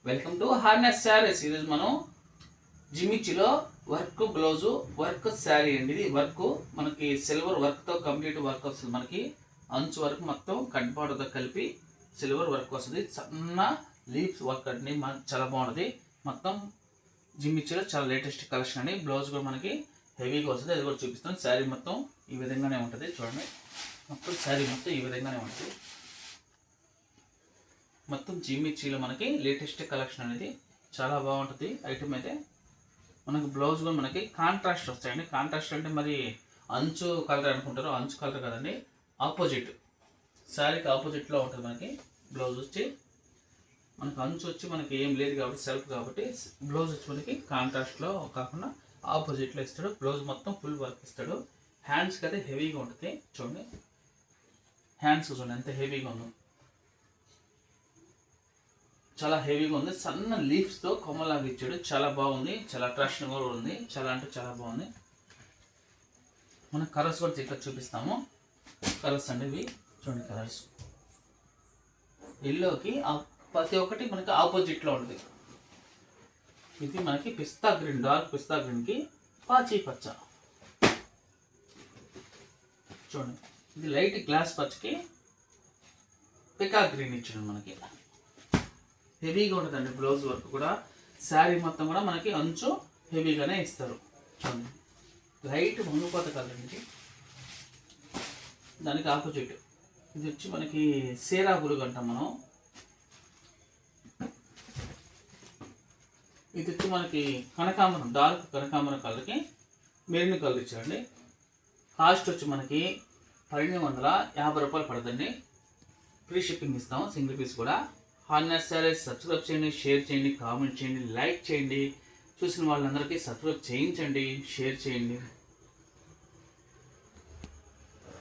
Welcome to harness saris. ఈరోజు మనం జిమిచ్చిలో work blouse work sari అండి. ఇది వర్క్ మనకి సిల్వర్ వర్క్తో కంప్లీట్ వర్క్ వస్తుంది. మనకి అంచు వర్క్ మొత్తం కట్ బార్డర్తో కలిపి సిల్వర్ వర్క్ వస్తుంది. సన్న లీవ్స్ వర్క్ అండి, చాలా బాగుంటుంది. మొత్తం జిమిచ్చిలో చాలా లేటెస్ట్ కలెక్షన్ అండి. బ్లౌజ్ కూడా మనకి హెవీగా వస్తుంది, అది కూడా చూపిస్తాను. శారీ మొత్తం ఈ విధంగానే ఉంటుంది. చూడండి, మొత్తం శారీ మొత్తం ఈ విధంగానే ఉంటుంది. మొత్తం జిమిచ్చిలో మనకి లేటెస్ట్ కలెక్షన్ అనేది చాలా బాగుంటుంది. ఐటమ్ అయితే మనకి బ్లౌజ్ కూడా మనకి కాంట్రాస్ట్ వస్తాయండి. కాంట్రాస్ట్ అంటే మరి అంచు కలర్ అనుకుంటారు, అంచు కలర్ కదండి, ఆపోజిట్ శారీకి ఆపోజిట్లో ఉంటుంది. మనకి బ్లౌజ్ వచ్చి మనకి అంచు వచ్చి మనకి ఏం లేదు కాబట్టి సెల్ఫ్ కాబట్టి బ్లౌజ్ వచ్చి మనకి కాంట్రాస్ట్లో కాకుండా ఆపోజిట్లో ఇస్తాడు. బ్లౌజ్ మొత్తం ఫుల్ వర్క్ ఇస్తాడు. హ్యాండ్స్కి అయితే హెవీగా ఉంటుంది. చూడండి, హ్యాండ్స్ చూడండి ఎంత హెవీగా ఉందో, చాలా హెవీగా ఉంది. సన్న లీవ్స్తో కొమ్మలాగా ఇచ్చాడు, చాలా బాగుంది. చాలా అట్రాక్షన్ కూడా ఉంది, చాలా అంటే చాలా బాగుంది. మన కలర్స్ కూడా ఇక్కడ చూపిస్తాము. కలర్స్ అండి ఇవి చూడండి. కలర్స్ ఎల్లోకి ప్రతి ఒక్కటి మనకి ఆపోజిట్లో ఉంటుంది. ఇది మనకి పిస్తా గ్రీన్, డార్క్ పిస్తా గ్రీన్కి పాచి పచ్చ చూడండి. ఇది లైట్ గ్లాస్ పచ్చకి పికా గ్రీన్ ఇచ్చాడు. మనకి హెవీగా ఉంటుందండి బ్లౌజ్ వర్క్ కూడా. శారీ మొత్తం కూడా మనకి అంచు హెవీగానే ఇస్తారు. చూడండి, లైట్ వంగిపోత కదండి. దానికి ఆపోజిట్ ఇది వచ్చి మనకి సేరా బురుగు అంటాం మనం. ఇది వచ్చి మనకి కనకాంబరం, డార్క్ కనకాంబరం కలర్కి మెరూన్ కలర్ ఇచ్చారండి. కాస్ట్ వచ్చి మనకి 1250 రూపాయలు పడుతుంది. ఫ్రీ షిప్పింగ్ ఇస్తాం, సింగిల్ పీస్ కూడా. హార్నెస్ శారీస్ సబ్స్క్రైబ్ చేయండి, షేర్ చేయండి, కామెంట్ చేయండి, లైక్ చేయండి. చూసిన వాళ్ళందరికీ సబ్స్క్రైబ్ చేయించండి, షేర్ చేయండి.